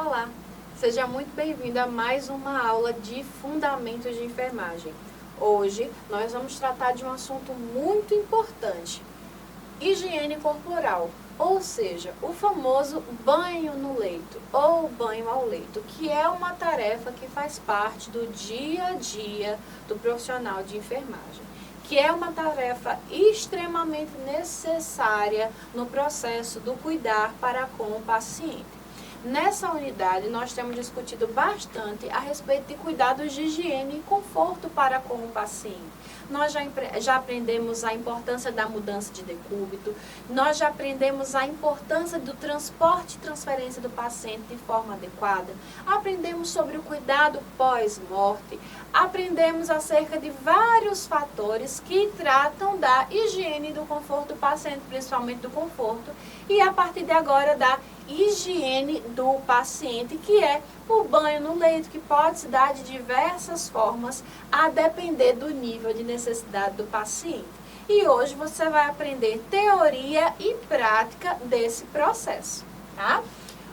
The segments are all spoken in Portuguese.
Olá, seja muito bem-vindo a mais uma aula de Fundamentos de Enfermagem. Hoje nós vamos tratar de um assunto muito importante, higiene corporal, ou seja, o famoso banho no leito ou banho ao leito, que é uma tarefa que faz parte do dia a dia do profissional de enfermagem, que é uma tarefa extremamente necessária no processo do cuidar para com o paciente. Nessa unidade, nós temos discutido bastante a respeito de cuidados de higiene e conforto para com o paciente. Nós já aprendemos a importância da mudança de decúbito, nós já aprendemos a importância do transporte e transferência do paciente de forma adequada, aprendemos sobre o cuidado pós-morte, aprendemos acerca de vários fatores que tratam da higiene e do conforto do paciente, principalmente do conforto, e a partir de agora da higiene do paciente, que é o banho no leito, que pode se dar de diversas formas, a depender do nível de necessidade do paciente. E hoje você vai aprender teoria e prática desse processo, tá?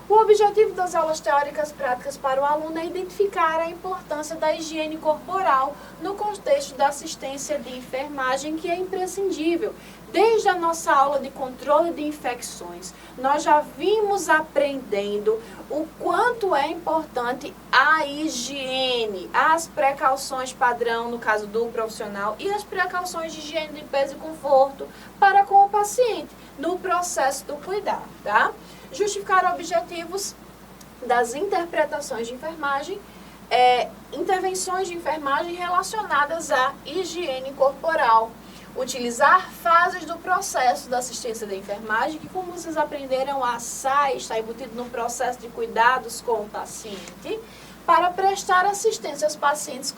O objetivo das aulas teóricas práticas para o aluno é identificar a importância da higiene corporal no contexto da assistência de enfermagem, que é imprescindível. Desde a nossa aula de controle de infecções, nós já vimos aprendendo o quanto é importante a higiene, as precauções padrão, no caso do profissional, e as precauções de higiene, limpeza e conforto para com o paciente no processo do cuidado, tá? Justificar objetivos das interpretações de enfermagem, intervenções de enfermagem relacionadas à higiene corporal. Utilizar fases do processo da assistência da enfermagem, que, como vocês aprenderam, a SAI está embutido no processo de cuidados com o paciente, para prestar assistência aos pacientes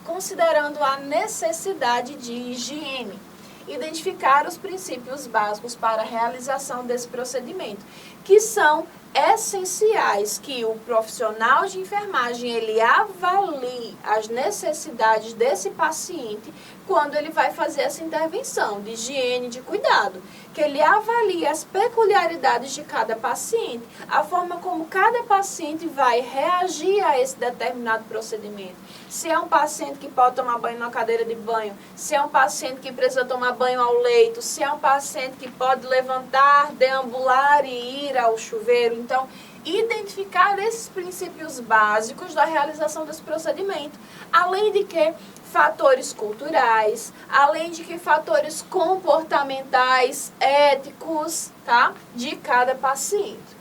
considerando a necessidade de higiene. Identificar os princípios básicos para a realização desse procedimento, que são essenciais que o profissional de enfermagem ele avalie as necessidades desse paciente quando ele vai fazer essa intervenção de higiene, de cuidado, que ele avalie as peculiaridades de cada paciente, a forma como cada paciente vai reagir a esse determinado procedimento. Se é um paciente que pode tomar banho na cadeira de banho, se é um paciente que precisa tomar banho ao leito, se é um paciente que pode levantar, deambular e ir ao chuveiro. Então, identificar esses princípios básicos da realização desse procedimento, além de que fatores culturais, além de que fatores comportamentais, éticos, tá? De cada paciente.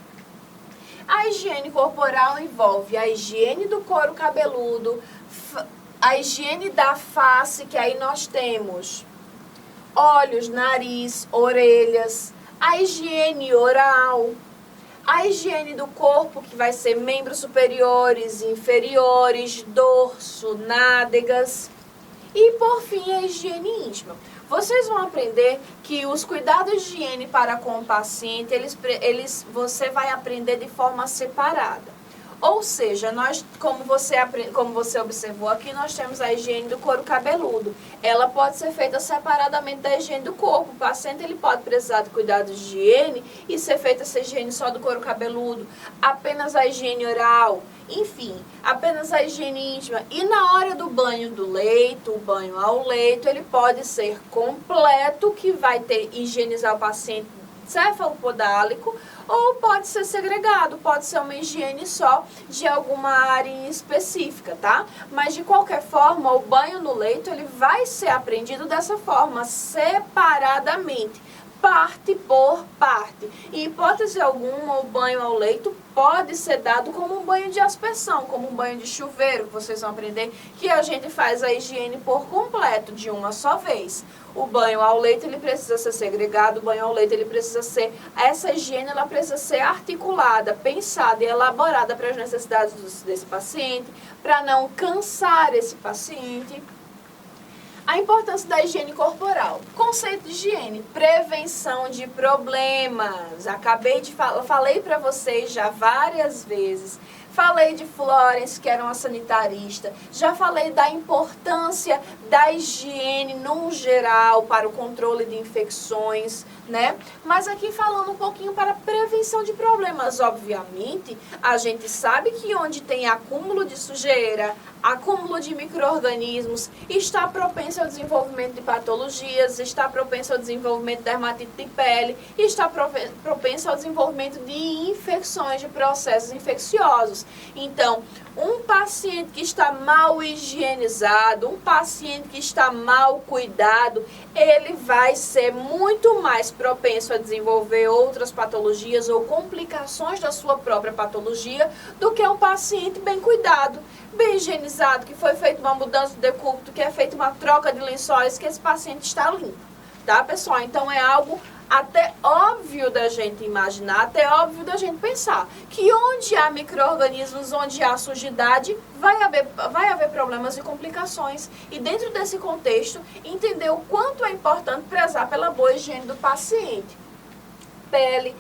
A higiene corporal envolve a higiene do couro cabeludo, a higiene da face, que aí nós temos olhos, nariz, orelhas, a higiene oral, a higiene do corpo, que vai ser membros superiores, inferiores, dorso, nádegas. E, por fim, a higiene íntima. Vocês vão aprender que os cuidados de higiene para com o paciente, você vai aprender de forma separada. Ou seja, como você observou aqui, nós temos a higiene do couro cabeludo. Ela pode ser feita separadamente da higiene do corpo. O paciente ele pode precisar de cuidados de higiene e ser feita essa higiene só do couro cabeludo. Apenas a higiene oral, enfim, apenas a higiene íntima. E na hora do banho do leito, o banho ao leito, ele pode ser completo, que vai higienizar o paciente cefalopodálico, ou pode ser segregado, pode ser uma higiene só de alguma área em específica, tá? Mas de qualquer forma, o banho no leito ele vai ser aprendido dessa forma, separadamente, parte por parte. Em hipótese alguma, o banho ao leito pode ser dado como um banho de aspersão, como um banho de chuveiro, que vocês vão aprender que a gente faz a higiene por completo, de uma só vez. O banho ao leito ele precisa ser segregado, o banho ao leito ele precisa ser, essa higiene ela precisa ser articulada, pensada e elaborada para as necessidades desse paciente, para não cansar esse paciente. A importância da higiene corporal. Conceito de higiene, prevenção de problemas. Falei para vocês já várias vezes. Falei de Florence, que era uma sanitarista. Já falei da importância da higiene no geral para o controle de infecções, né? Mas aqui falando um pouquinho para prevenção de problemas, obviamente, a gente sabe que onde tem acúmulo de sujeira, acúmulo de micro-organismos, está propenso ao desenvolvimento de patologias, está propenso ao desenvolvimento de dermatite de pele, está propenso ao desenvolvimento de infecções, de processos infecciosos. Então, um paciente que está mal higienizado, um paciente que está mal cuidado, ele vai ser muito mais propenso a desenvolver outras patologias ou complicações da sua própria patologia do que um paciente bem cuidado, bem higienizado, que foi feita uma mudança de decúbito, que é feita uma troca de lençóis, que esse paciente está limpo, tá, pessoal? Então, é algo até óbvio da gente imaginar, até óbvio da gente pensar, que onde há micro-organismos, onde há sujidade, vai haver problemas e complicações. E dentro desse contexto, entender o quanto é importante prezar pela boa higiene do paciente. Pele,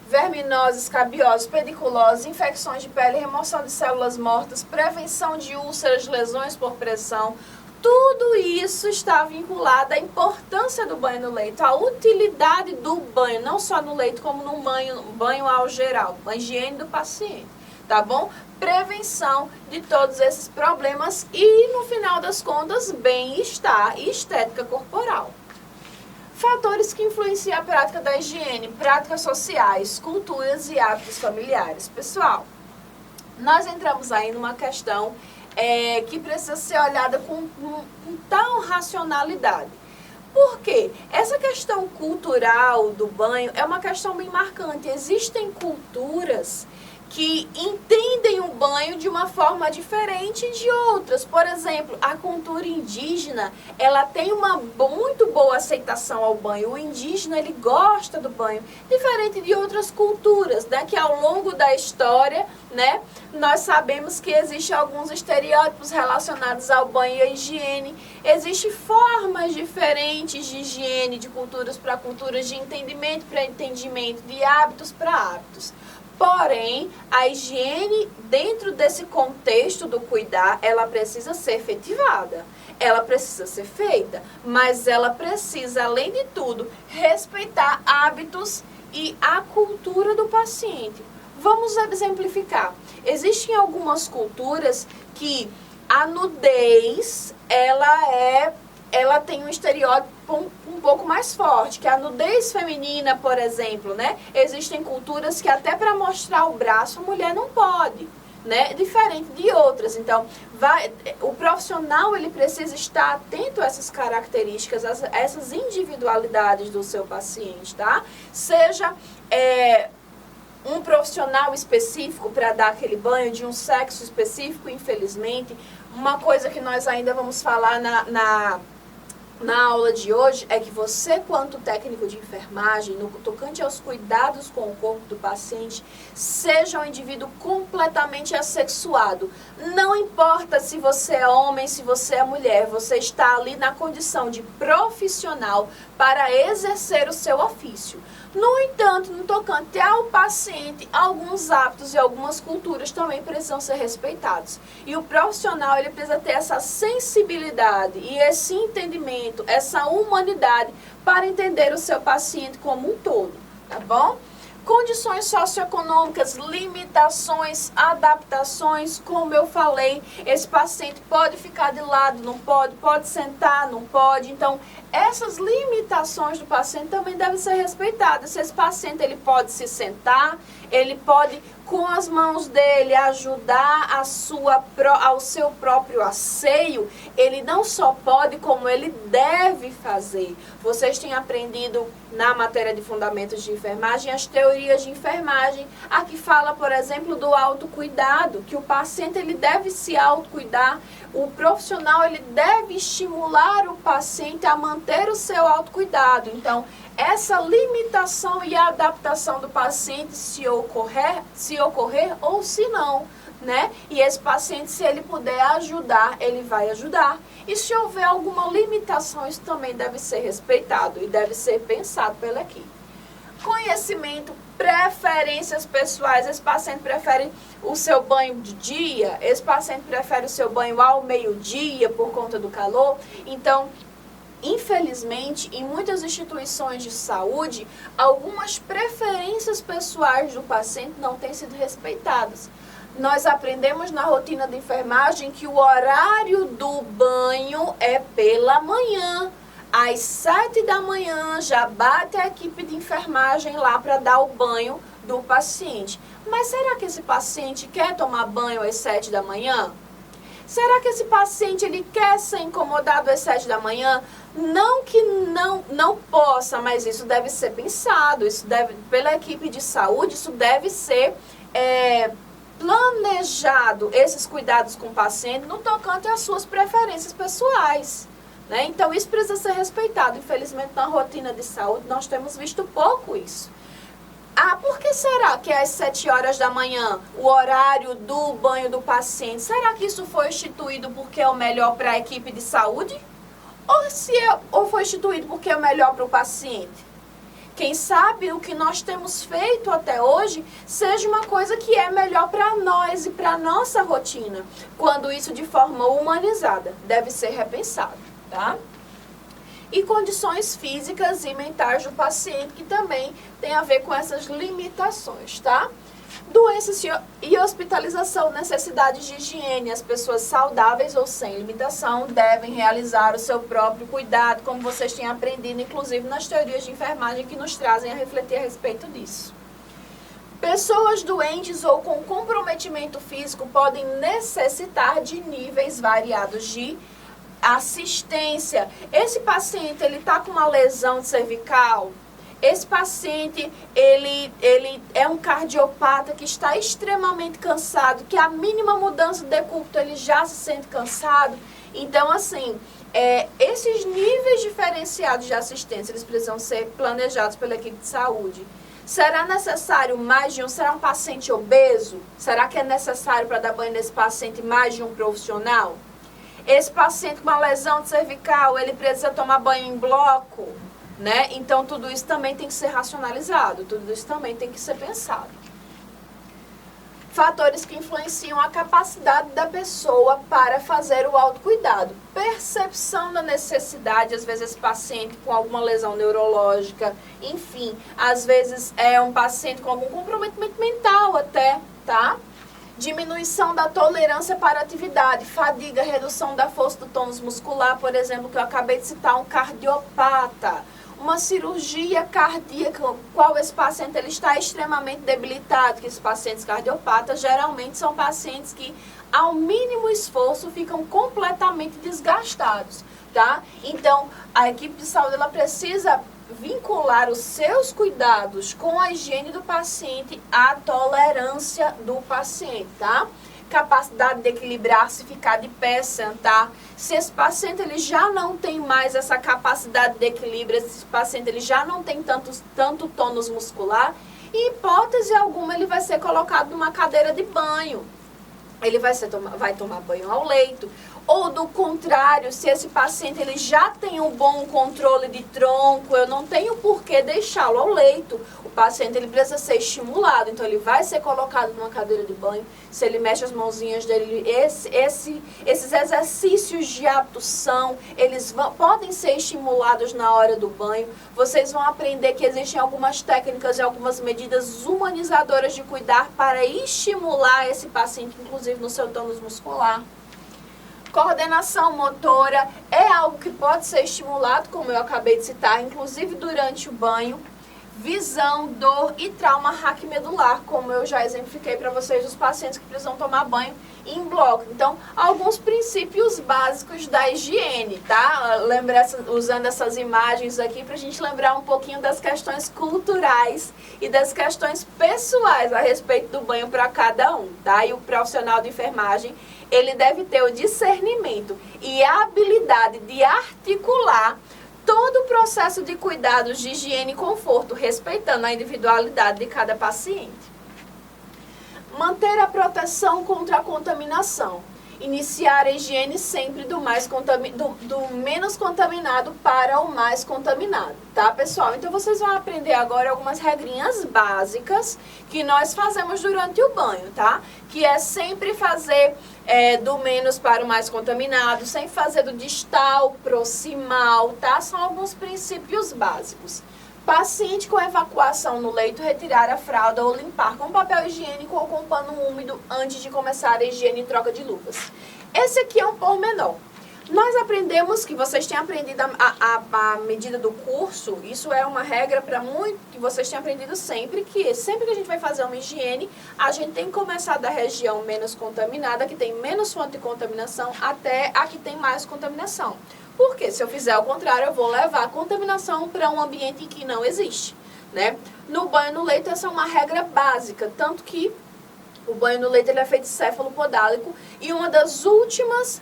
verminose, escabiose, pediculose, infecções de pele, remoção de células mortas, prevenção de úlceras, lesões por pressão. Tudo isso está vinculado à importância do banho no leito, à utilidade do banho, não só no leito, como no banho ao geral, a higiene do paciente, tá bom? Prevenção de todos esses problemas e, no final das contas, bem-estar e estética corporal. Fatores que influenciam a prática da higiene, práticas sociais, culturas e hábitos familiares. Pessoal, nós entramos aí numa questão que precisa ser olhada com tal racionalidade. Por quê? Essa questão cultural do banho é uma questão bem marcante. Existem culturas que entendem o banho de uma forma diferente de outras. Por exemplo, a cultura indígena, ela tem uma muito boa aceitação ao banho. O indígena, ele gosta do banho, diferente de outras culturas, né? Que ao longo da história, né, nós sabemos que existem alguns estereótipos relacionados ao banho e à higiene. Existem formas diferentes de higiene, de culturas para culturas, de entendimento para entendimento, de hábitos para hábitos. Porém, a higiene, dentro desse contexto do cuidar, ela precisa ser efetivada, ela precisa ser feita, mas ela precisa, além de tudo, respeitar hábitos e a cultura do paciente. Vamos exemplificar. Existem algumas culturas que a nudez, ela tem um estereótipo um pouco mais forte, que a nudez feminina, por exemplo, né? Existem culturas que até para mostrar o braço a mulher não pode, né? Diferente de outras. Então, o profissional, ele precisa estar atento a essas características, a essas individualidades do seu paciente, tá? Seja um profissional específico para dar aquele banho de um sexo específico, infelizmente. Uma coisa que nós ainda vamos falar na aula de hoje é que você, quanto técnico de enfermagem, no tocante aos cuidados com o corpo do paciente, seja um indivíduo completamente assexuado. Não importa se você é homem, se você é mulher, você está ali na condição de profissional para exercer o seu ofício. No entanto, no tocante ao paciente, alguns hábitos e algumas culturas também precisam ser respeitados. E o profissional, ele precisa ter essa sensibilidade e esse entendimento, essa humanidade para entender o seu paciente como um todo, tá bom? Condições socioeconômicas, limitações, adaptações, como eu falei, esse paciente pode ficar de lado, não pode sentar, não pode. Então, essas limitações do paciente também devem ser respeitadas. Se esse paciente, ele pode se sentar, ele pode, com as mãos dele, ajudar ao seu próprio asseio, ele não só pode, como ele deve fazer. Vocês têm aprendido na matéria de fundamentos de enfermagem as teorias de enfermagem. Aqui fala, por exemplo, do autocuidado, que o paciente, ele deve se autocuidar. O profissional, ele deve estimular o paciente a manter o seu autocuidado. Então, essa limitação e adaptação do paciente, se ocorrer ou se não, né? E esse paciente, se ele puder ajudar, ele vai ajudar. E se houver alguma limitação, isso também deve ser respeitado e deve ser pensado pela equipe. Conhecimento, preferências pessoais. Esse paciente prefere o seu banho de dia, esse paciente prefere o seu banho ao meio-dia por conta do calor. Então, infelizmente, em muitas instituições de saúde, algumas preferências pessoais do paciente não têm sido respeitadas. Nós aprendemos na rotina de enfermagem que o horário do banho é pela manhã. Às 7 da manhã já bate a equipe de enfermagem lá para dar o banho do paciente. Mas será que esse paciente quer tomar banho às 7 da manhã? Será que esse paciente ele quer ser incomodado às 7 da manhã? Não que não possa, mas isso deve ser pensado, isso deve, pela equipe de saúde, isso deve ser planejado, esses cuidados com o paciente no tocante às suas preferências pessoais. Né? Então, isso precisa ser respeitado. Infelizmente, na rotina de saúde, nós temos visto pouco isso. Ah, por que será que é às 7 horas da manhã o horário do banho do paciente? Será que isso foi instituído porque é o melhor para a equipe de saúde? Ou foi instituído porque é o melhor para o paciente? Quem sabe o que nós temos feito até hoje seja uma coisa que é melhor para nós e para a nossa rotina. Quando isso de forma humanizada deve ser repensado, tá? E condições físicas e mentais do paciente, que também tem a ver com essas limitações, tá? Doenças e hospitalização, necessidades de higiene. As pessoas saudáveis ou sem limitação devem realizar o seu próprio cuidado, como vocês têm aprendido, inclusive nas teorias de enfermagem que nos trazem a refletir a respeito disso. Pessoas doentes ou com comprometimento físico podem necessitar de níveis variados de assistência. Esse paciente, ele está com uma lesão de cervical. Esse paciente, ele é um cardiopata que está extremamente cansado, que a mínima mudança de decúbito ele já se sente cansado. Então, assim, esses níveis diferenciados de assistência, eles precisam ser planejados pela equipe de saúde. Será necessário mais de um? Será um paciente obeso? Será que é necessário para dar banho nesse paciente mais de um profissional? Esse paciente com uma lesão de cervical, ele precisa tomar banho em bloco? Né? Então, tudo isso também tem que ser racionalizado, tudo isso também tem que ser pensado. Fatores que influenciam a capacidade da pessoa para fazer o autocuidado. Percepção da necessidade, às vezes esse paciente com alguma lesão neurológica, enfim, às vezes é um paciente com algum comprometimento mental até, tá? Diminuição da tolerância para atividade, fadiga, redução da força do tônus muscular, por exemplo, que eu acabei de citar, um cardiopata. Uma cirurgia cardíaca, qual esse paciente ele está extremamente debilitado, que esses pacientes cardiopatas geralmente são pacientes que, ao mínimo esforço, ficam completamente desgastados, tá? Então, a equipe de saúde ela precisa vincular os seus cuidados com a higiene do paciente à tolerância do paciente, tá? Capacidade de equilibrar-se, ficar de pé, sentar. Se esse paciente ele já não tem mais essa capacidade de equilíbrio, esse paciente ele já não tem tanto tônus muscular, em hipótese alguma ele vai ser colocado numa cadeira de banho. Ele vai tomar banho ao leito. Ou do contrário, se esse paciente ele já tem um bom controle de tronco, eu não tenho por que deixá-lo ao leito. O paciente ele precisa ser estimulado, então ele vai ser colocado numa cadeira de banho. Se ele mexe as mãozinhas dele, esses exercícios de abdução, eles podem ser estimulados na hora do banho. Vocês vão aprender que existem algumas técnicas e algumas medidas humanizadoras de cuidar para estimular esse paciente, inclusive no seu tônus muscular. Coordenação motora é algo que pode ser estimulado, como eu acabei de citar, inclusive durante o banho. Visão, dor e trauma raquimedular, como eu já exemplifiquei para vocês dos pacientes que precisam tomar banho em bloco. Então, alguns princípios básicos da higiene, tá? Usando essas imagens aqui para a gente lembrar um pouquinho das questões culturais e das questões pessoais a respeito do banho para cada um, tá? E o profissional de enfermagem, ele deve ter o discernimento e a habilidade de articular todo o processo de cuidados de higiene e conforto, respeitando a individualidade de cada paciente. Manter a proteção contra a contaminação. Iniciar a higiene sempre do menos contaminado para o mais contaminado, tá, pessoal? Então, vocês vão aprender agora algumas regrinhas básicas que nós fazemos durante o banho, tá? Que é sempre fazer do menos para o mais contaminado, sem fazer do distal, proximal, tá? São alguns princípios básicos. Paciente com evacuação no leito, retirar a fralda ou limpar com papel higiênico ou com pano úmido antes de começar a higiene e troca de luvas. Esse aqui é um pormenor. Nós aprendemos, que vocês têm aprendido a medida do curso, isso é uma regra para muito, que vocês têm aprendido sempre, que sempre que a gente vai fazer uma higiene, a gente tem que começar da região menos contaminada, que tem menos fonte de contaminação, até a que tem mais contaminação. Porque se eu fizer o contrário, eu vou levar a contaminação para um ambiente em que não existe, né? No banho no leito, essa é uma regra básica, tanto que o banho no leito ele é feito céfalo-podálico e uma das últimas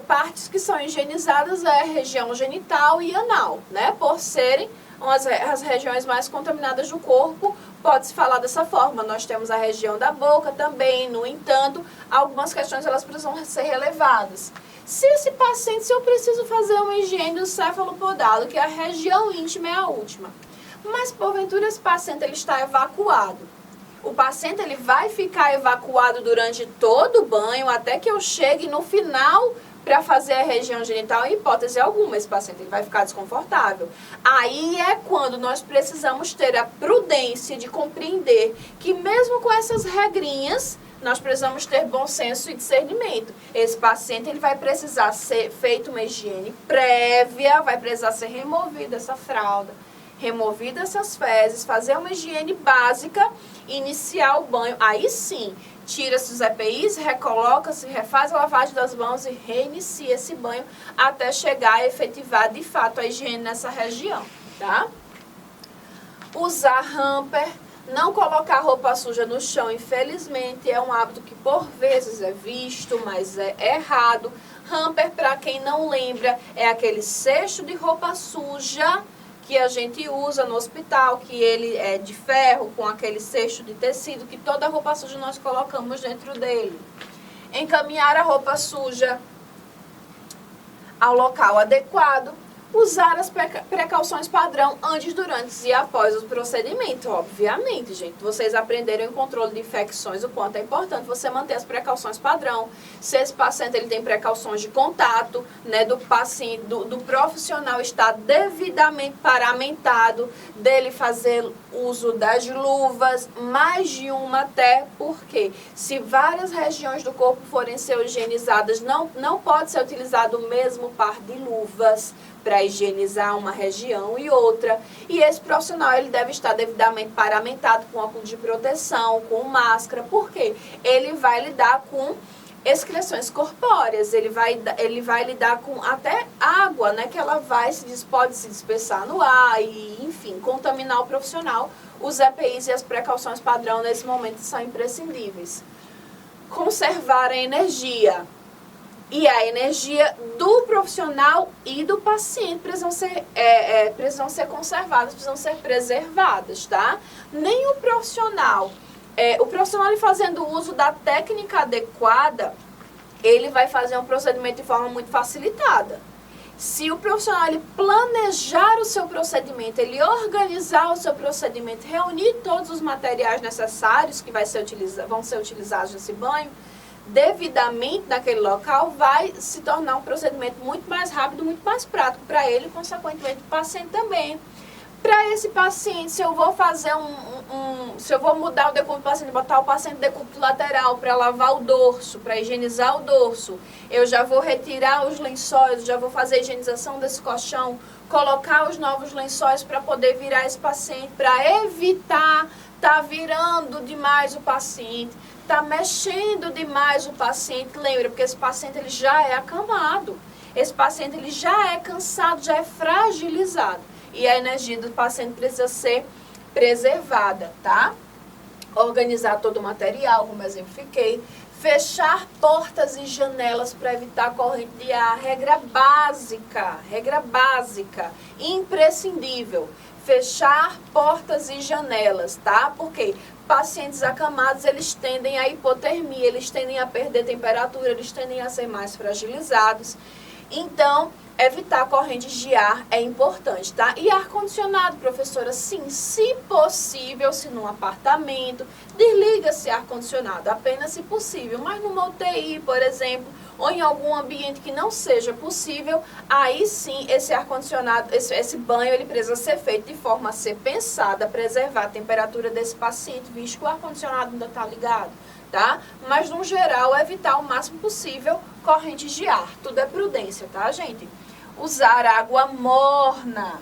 partes que são higienizadas é a região genital e anal, né? Por serem as regiões mais contaminadas do corpo, pode-se falar dessa forma. Nós temos a região da boca também, no entanto, algumas questões elas precisam ser relevadas. Se eu preciso fazer uma higiene do céfalo-podálico, que a região íntima é a última, mas porventura esse paciente ele está evacuado, o paciente ele vai ficar evacuado durante todo o banho, até que eu chegue no final para fazer a região genital, em hipótese alguma, esse paciente ele vai ficar desconfortável. Aí é quando nós precisamos ter a prudência de compreender que mesmo com essas regrinhas, nós precisamos ter bom senso e discernimento. Esse paciente ele vai precisar ser feita uma higiene prévia, vai precisar ser removida essa fralda, removida essas fezes, fazer uma higiene básica, iniciar o banho. Aí sim, tira-se os EPIs, recoloca-se, refaz a lavagem das mãos e reinicia esse banho até chegar a efetivar de fato a higiene nessa região, tá? Usar hamper. Não colocar roupa suja no chão, infelizmente, é um hábito que por vezes é visto, mas é errado. Hamper, para quem não lembra, é aquele cesto de roupa suja que a gente usa no hospital, que ele é de ferro, com aquele cesto de tecido, que toda roupa suja nós colocamos dentro dele. Encaminhar a roupa suja ao local adequado. Usar as precauções padrão antes, durante e após o procedimento. Obviamente, gente, vocês aprenderam em controle de infecções o quanto é importante você manter as precauções padrão. Se esse paciente ele tem precauções de contato, né, do paciente, do profissional estar devidamente paramentado, dele fazer uso das luvas, mais de uma até, porque se várias regiões do corpo forem ser higienizadas, não pode ser utilizado o mesmo par de luvas para higienizar uma região e outra. E esse profissional ele deve estar devidamente paramentado com óculos de proteção, com máscara, porque ele vai lidar com excreções corpóreas, ele vai lidar com até água, né, que ela pode se dispersar no ar e, enfim, contaminar o profissional. Os EPIs e as precauções padrão nesse momento são imprescindíveis. Conservar a energia. E a energia do profissional e do paciente precisam ser conservadas, precisam ser preservadas, tá? Nem o profissional ele fazendo uso da técnica adequada, ele vai fazer um procedimento de forma muito facilitada. Se o profissional ele planejar o seu procedimento, ele organizar o seu procedimento, reunir todos os materiais necessários que vão ser utilizados nesse banho, devidamente naquele local, vai se tornar um procedimento muito mais rápido, muito mais prático para ele e, consequentemente, o paciente também. Para esse paciente, se eu vou fazer se eu vou mudar o decúbito do paciente, botar o paciente decúbito lateral para lavar o dorso, para higienizar o dorso, eu já vou retirar os lençóis, já vou fazer a higienização desse colchão, colocar os novos lençóis para poder virar esse paciente, para evitar virando demais o paciente, mexendo demais o paciente. Lembra, porque esse paciente ele já é acamado, esse paciente ele já é cansado, já é fragilizado. E a energia do paciente precisa ser preservada, tá? Organizar todo o material, como exemplifiquei. Fechar portas e janelas para evitar corrente de ar. Regra básica, imprescindível. Fechar portas e janelas, tá? Porque pacientes acamados, eles tendem a hipotermia, eles tendem a perder temperatura, eles tendem a ser mais fragilizados. Então, evitar correntes de ar é importante, tá? E ar-condicionado, professora, sim, se possível, se num apartamento, desliga-se ar-condicionado, apenas se possível. Mas numa UTI, por exemplo, ou em algum ambiente que não seja possível, aí sim, esse ar-condicionado, esse banho, ele precisa ser feito de forma a ser pensada, preservar a temperatura desse paciente, visto que o ar-condicionado ainda está ligado, tá? Mas, no geral, evitar o máximo possível correntes de ar. Tudo é prudência, tá, gente? Usar água morna.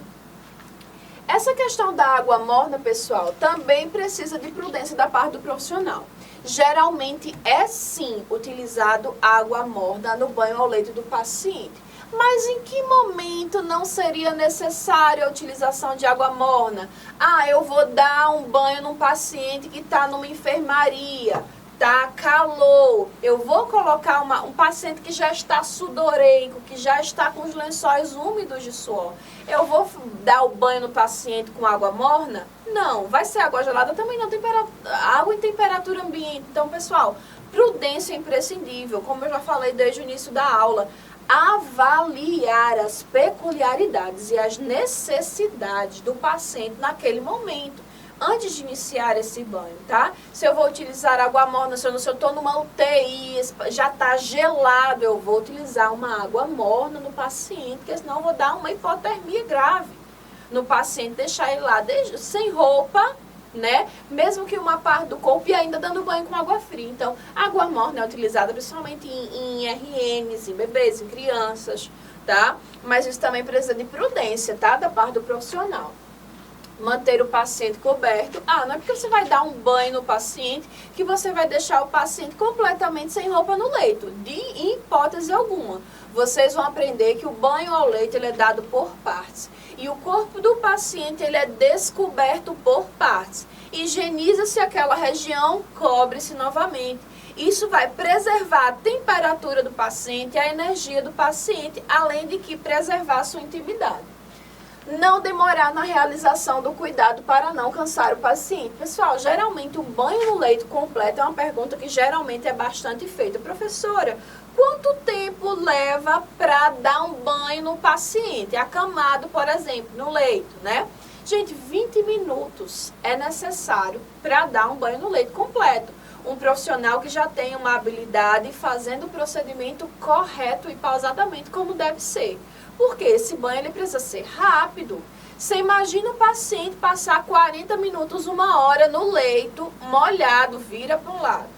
Essa questão da água morna, pessoal, também precisa de prudência da parte do profissional. Geralmente é sim utilizado água morna no banho ao leito do paciente. Mas em que momento não seria necessária a utilização de água morna? Ah, eu vou dar um banho num paciente que está numa enfermaria. Tá calor, eu vou colocar um paciente que já está sudoreico, que já está com os lençóis úmidos de suor. Eu vou dar o banho no paciente com água morna? Não, vai ser água gelada também não, água em temperatura ambiente. Então, pessoal, prudência é imprescindível, como eu já falei desde o início da aula. Avaliar as peculiaridades e as necessidades do paciente naquele momento, antes de iniciar esse banho, tá? Se eu vou utilizar água morna, se eu estou numa UTI, já está gelado, eu vou utilizar uma água morna no paciente, porque senão eu vou dar uma hipotermia grave no paciente, deixar ele lá sem roupa, né? Mesmo que uma parte do corpo e ainda dando banho com água fria. Então, água morna é utilizada principalmente em RNs, em bebês, em crianças, tá? Mas isso também precisa de prudência, tá? Da parte do profissional. Manter o paciente coberto. Ah, não é porque você vai dar um banho no paciente que você vai deixar o paciente completamente sem roupa no leito. Em hipótese alguma. Vocês vão aprender que o banho ao leito ele é dado por partes. E o corpo do paciente ele é descoberto por partes. Higieniza-se aquela região, cobre-se novamente. Isso vai preservar a temperatura do paciente, a energia do paciente, além de que preservar a sua intimidade. Não demorar na realização do cuidado para não cansar o paciente. Pessoal, geralmente o banho no leito completo é uma pergunta que geralmente é bastante feita. Professora, quanto tempo leva para dar um banho no paciente, acamado, por exemplo, no leito, né? Gente, 20 minutos é necessário para dar um banho no leito completo. Um profissional que já tem uma habilidade fazendo o procedimento correto e pausadamente como deve ser. Porque esse banho ele precisa ser rápido. Você imagina o paciente passar 40 minutos, 1 hora no leito, molhado, vira para um lado,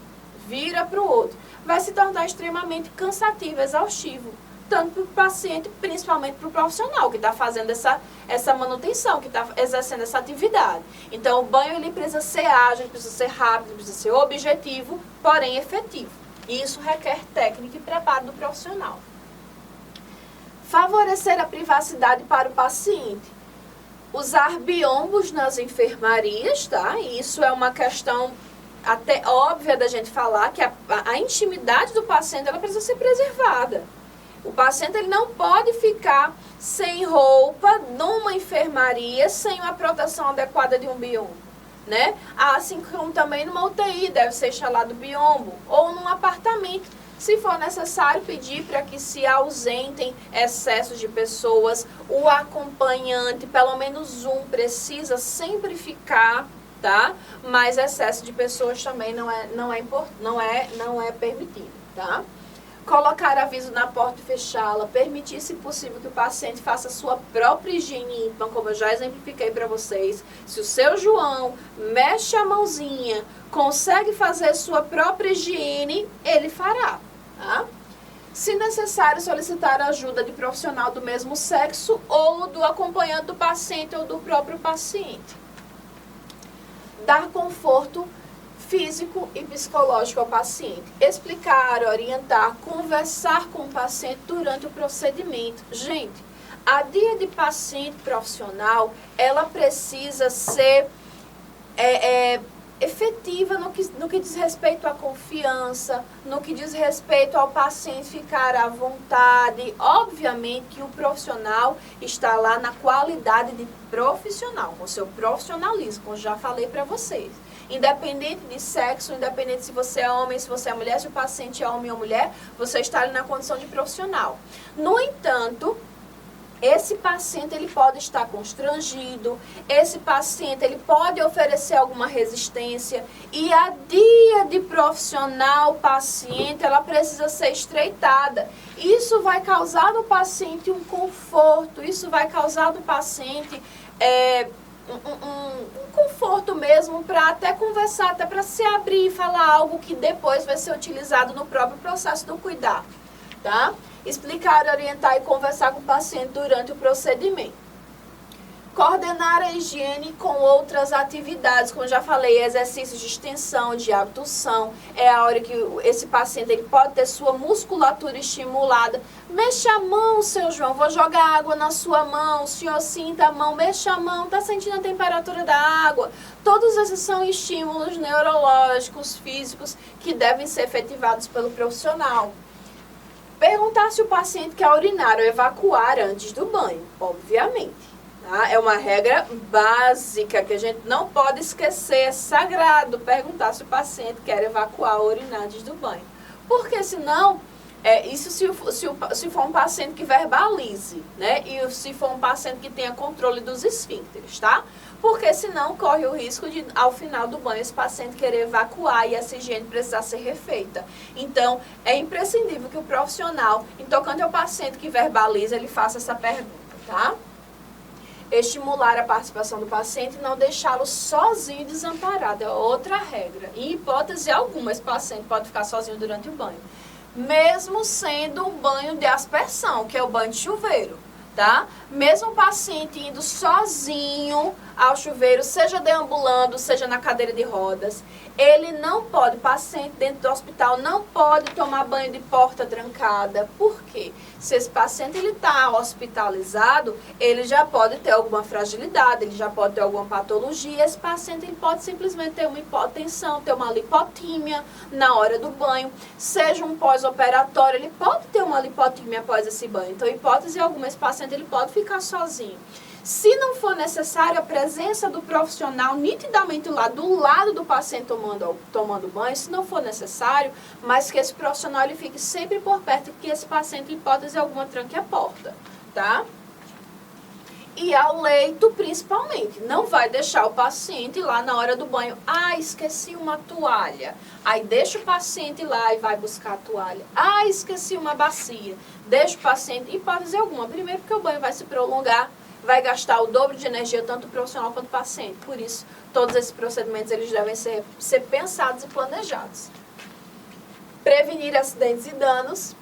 vira para o outro. Vai se tornar extremamente cansativo, exaustivo. Tanto para o paciente, principalmente para o profissional que está fazendo essa manutenção, que está exercendo essa atividade. Então, o banho ele precisa ser ágil, precisa ser rápido, precisa ser objetivo, porém efetivo. E isso requer técnica e preparo do profissional. Favorecer a privacidade para o paciente. Usar biombos nas enfermarias, tá? E isso é uma questão até óbvia da gente falar, que a intimidade do paciente ela precisa ser preservada. O paciente ele não pode ficar sem roupa numa enfermaria, sem uma proteção adequada de um biombo, né? Assim como também numa UTI deve ser instalado biombo, ou num apartamento. Se for necessário, pedir para que se ausentem excessos de pessoas, o acompanhante, pelo menos um, precisa sempre ficar, tá? Mas excesso de pessoas também não é permitido, tá? Colocar aviso na porta e fechá-la, permitir, se possível, que o paciente faça a sua própria higiene íntima, como eu já exemplifiquei para vocês. Se o seu João mexe a mãozinha, consegue fazer sua própria higiene, ele fará. Tá? Se necessário, solicitar a ajuda de profissional do mesmo sexo ou do acompanhante do paciente ou do próprio paciente. Dar conforto físico e psicológico ao paciente. Explicar, orientar, conversar com o paciente durante o procedimento. Gente, a dia de paciente profissional, ela precisa ser efetiva no que diz respeito à confiança, no que diz respeito ao paciente ficar à vontade. Obviamente que o profissional está lá na qualidade de profissional, com seu profissionalismo, como já falei para vocês. Independente de sexo, independente se você é homem, se você é mulher, se o paciente é homem ou mulher, você está ali na condição de profissional. No entanto, esse paciente ele pode estar constrangido, esse paciente ele pode oferecer alguma resistência e a dia de profissional paciente ela precisa ser estreitada. Isso vai causar no paciente um conforto, isso vai causar no paciente um conforto mesmo para até conversar, até para se abrir e falar algo que depois vai ser utilizado no próprio processo do cuidado, tá? Explicar, orientar e conversar com o paciente durante o procedimento. Coordenar a higiene com outras atividades, como já falei, exercícios de extensão, de abdução. É a hora que esse paciente ele pode ter sua musculatura estimulada. Mexa a mão, seu João, vou jogar água na sua mão, o senhor sinta a mão, mexa a mão, está sentindo a temperatura da água. Todos esses são estímulos neurológicos, físicos, que devem ser efetivados pelo profissional. Perguntar se o paciente quer urinar ou evacuar antes do banho, obviamente. Tá? É uma regra básica que a gente não pode esquecer, é sagrado perguntar se o paciente quer evacuar ou urinar antes do banho. Porque senão, isso se for um paciente que verbalize, né? E se for um paciente que tenha controle dos esfíncteres, tá? Porque senão corre o risco de, ao final do banho, esse paciente querer evacuar e essa higiene precisar ser refeita. Então, é imprescindível que o profissional, em tocante ao paciente que verbaliza, ele faça essa pergunta, tá? Estimular a participação do paciente e não deixá-lo sozinho e desamparado. É outra regra. Em hipótese alguma, esse paciente pode ficar sozinho durante o banho. Mesmo sendo um banho de aspersão, que é o banho de chuveiro, tá? Mesmo o paciente indo sozinho ao chuveiro, seja deambulando, seja na cadeira de rodas, ele não pode, o paciente dentro do hospital não pode tomar banho de porta trancada. Por quê? Se esse paciente está hospitalizado, ele já pode ter alguma fragilidade, ele já pode ter alguma patologia. Esse paciente ele pode simplesmente ter uma hipotensão, ter uma lipotímia na hora do banho. Seja um pós-operatório, ele pode ter uma lipotímia após esse banho. Então, em hipótese alguma, esse paciente ele pode ficar sozinho. Se não for necessário a presença do profissional nitidamente lá do lado do paciente tomando banho, se não for necessário, mas que esse profissional ele fique sempre por perto, que esse paciente, em hipótese alguma, tranque a porta, tá? E ao leito, principalmente, não vai deixar o paciente lá na hora do banho. Ah, esqueci uma toalha. Aí deixa o paciente lá e vai buscar a toalha. Ah, esqueci uma bacia. Deixa o paciente, em hipótese alguma. Primeiro porque o banho vai se prolongar, vai gastar o dobro de energia, tanto o profissional quanto o paciente. Por isso, todos esses procedimentos eles devem ser pensados e planejados. Prevenir acidentes e danos.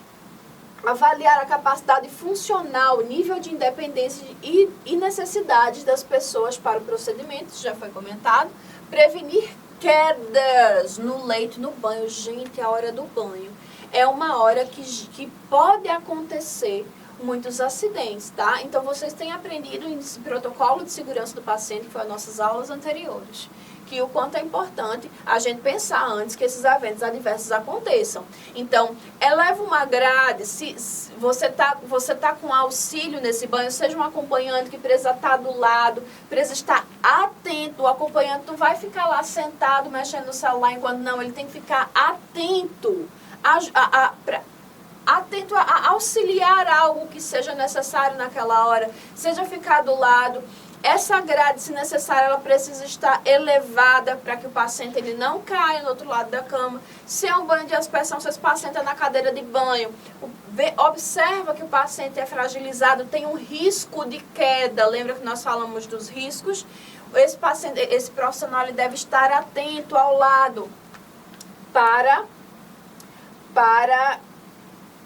Avaliar a capacidade funcional, nível de independência e necessidades das pessoas para o procedimento, isso já foi comentado. Prevenir quedas no leito, no banho. Gente, a hora do banho é uma hora que pode acontecer muitos acidentes, tá? Então, vocês têm aprendido em protocolo de segurança do paciente, que foi as nossas aulas anteriores, que o quanto é importante a gente pensar antes que esses eventos adversos aconteçam. Então, eleva uma grade, se você tá com auxílio nesse banho, seja um acompanhante que precisa estar do lado, precisa estar atento, o acompanhante não vai ficar lá sentado mexendo no celular enquanto não, ele tem que ficar atento atento a auxiliar algo que seja necessário naquela hora, seja ficar do lado. Essa grade, se necessário, ela precisa estar elevada para que o paciente ele não caia no outro lado da cama. Se é um banho de aspersão, se esse paciente é na cadeira de banho, observa que o paciente é fragilizado, tem um risco de queda. Lembra que nós falamos dos riscos? Esse profissional ele deve estar atento ao lado para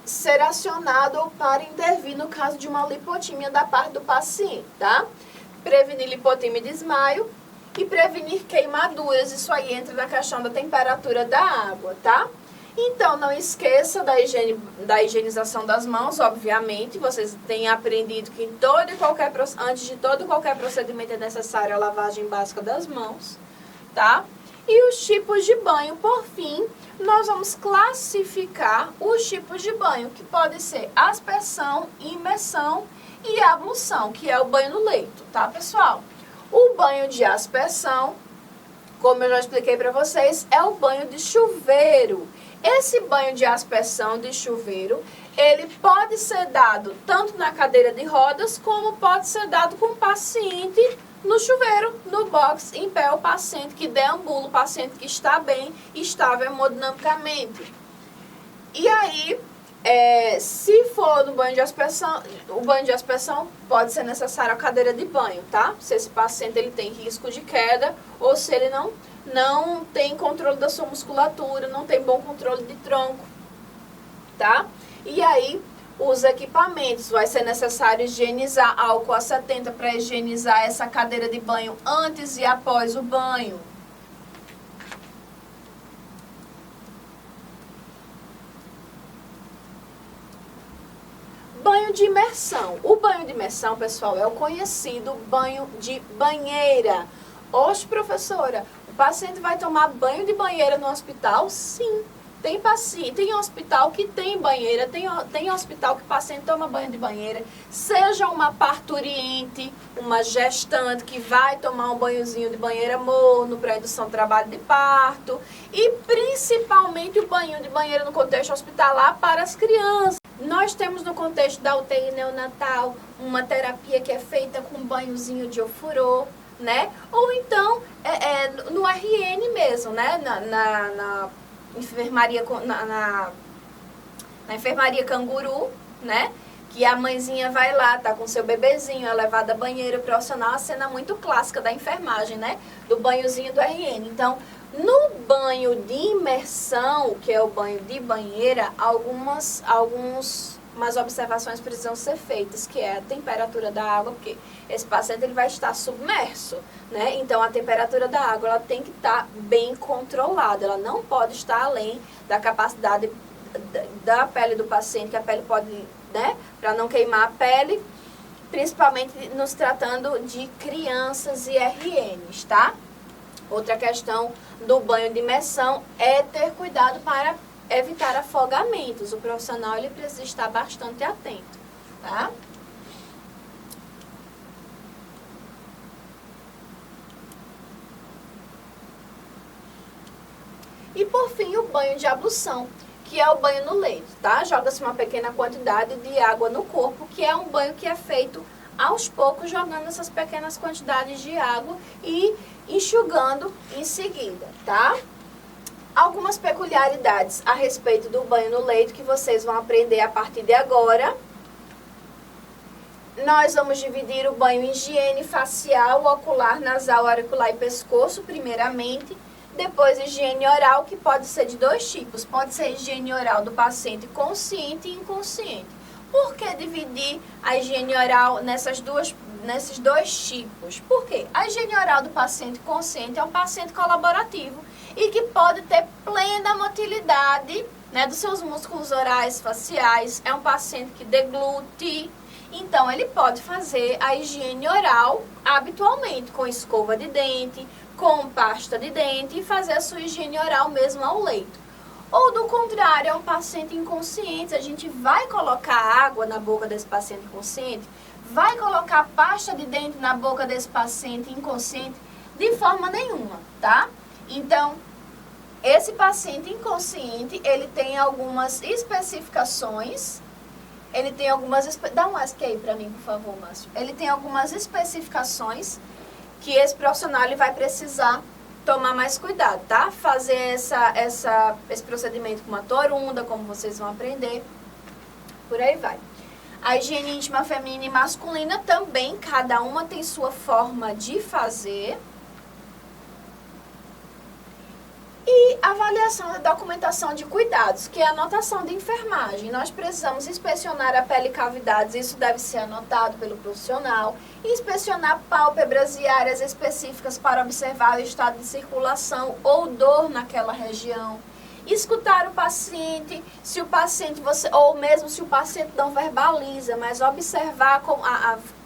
ser acionado ou para intervir no caso de uma lipotímia da parte do paciente, tá? Prevenir lipotímia e desmaio e prevenir queimaduras. Isso aí entra na questão da temperatura da água, tá? Então, não esqueça da higienização das mãos, obviamente. Vocês têm aprendido que antes de todo e qualquer procedimento é necessária a lavagem básica das mãos, tá? E os tipos de banho, por fim, nós vamos classificar os tipos de banho, que podem ser aspersão, imersão e ablução, que é o banho no leito, tá, pessoal? O banho de aspersão, como eu já expliquei para vocês, é o banho de chuveiro. Esse banho de aspersão de chuveiro, ele pode ser dado tanto na cadeira de rodas, como pode ser dado com o paciente no chuveiro, no box, em pé, o paciente que deambula, o paciente que está bem, estável hemodinamicamente. E aí, se for no banho de aspersão, o banho de aspersão pode ser necessário a cadeira de banho, tá? Se esse paciente ele tem risco de queda ou se ele não tem controle da sua musculatura, não tem bom controle de tronco, tá? E aí, os equipamentos, vai ser necessário higienizar álcool a 70 para higienizar essa cadeira de banho antes e após o banho. Banho de imersão. O banho de imersão, pessoal, é o conhecido banho de banheira. Oxe, professora, o paciente vai tomar banho de banheira no hospital? Sim. Tem hospital que tem banheira, tem hospital que o paciente toma banho de banheira, seja uma parturiente, uma gestante que vai tomar um banhozinho de banheira morno para indução do trabalho de parto, e principalmente o banho de banheira no contexto hospitalar para as crianças. Nós temos no contexto da UTI neonatal uma terapia que é feita com um banhozinho de ofurô, né? Ou então no RN mesmo, né? Na enfermaria, na enfermaria canguru, né? Que a mãezinha vai lá, tá com seu bebezinho, é levada à banheira profissional, a cena muito clássica da enfermagem, né? Do banhozinho do RN. Então, no banho de imersão, que é o banho de banheira, algumas observações precisam ser feitas, que é a temperatura da água, porque esse paciente ele vai estar submerso, né? Então, a temperatura da água ela tem que estar bem controlada, ela não pode estar além da capacidade da pele do paciente, que a pele pode, né? Para não queimar a pele, principalmente nos tratando de crianças e RNs, tá? Outra questão do banho de imersão é ter cuidado para evitar afogamentos. O profissional ele precisa estar bastante atento, tá? E por fim, o banho de ablução, que é o banho no leito, tá? Joga-se uma pequena quantidade de água no corpo, que é um banho que é feito aos poucos, jogando essas pequenas quantidades de água e enxugando em seguida, tá? Algumas peculiaridades a respeito do banho no leito que vocês vão aprender a partir de agora. Nós vamos dividir o banho em higiene facial, ocular, nasal, auricular e pescoço, primeiramente. Depois, higiene oral, que pode ser de dois tipos. Pode ser higiene oral do paciente consciente e inconsciente. Por que dividir a higiene oral nesses dois tipos? Por quê? A higiene oral do paciente consciente é um paciente colaborativo e que pode ter plena motilidade, né, dos seus músculos orais faciais. É um paciente que deglute. Então, ele pode fazer a higiene oral habitualmente, com escova de dente, com pasta de dente, e fazer a sua higiene oral mesmo ao leito. Ou, do contrário, é um paciente inconsciente, a gente vai colocar água na boca desse paciente inconsciente, vai colocar pasta de dente na boca desse paciente inconsciente? De forma nenhuma, tá? Então, esse paciente inconsciente, ele tem algumas especificações. Dá um ask aí pra mim, por favor, Márcio. Ele tem algumas especificações que esse profissional ele vai precisar tomar mais cuidado, tá? Fazer esse procedimento com uma torunda, como vocês vão aprender. Por aí vai. A higiene íntima feminina e masculina também, cada uma tem sua forma de fazer. E avaliação da documentação de cuidados, que é a anotação de enfermagem. Nós precisamos inspecionar a pele e cavidades, isso deve ser anotado pelo profissional. Inspecionar pálpebras e áreas específicas para observar o estado de circulação ou dor naquela região. Escutar o paciente, ou mesmo se o paciente não verbaliza, mas observar,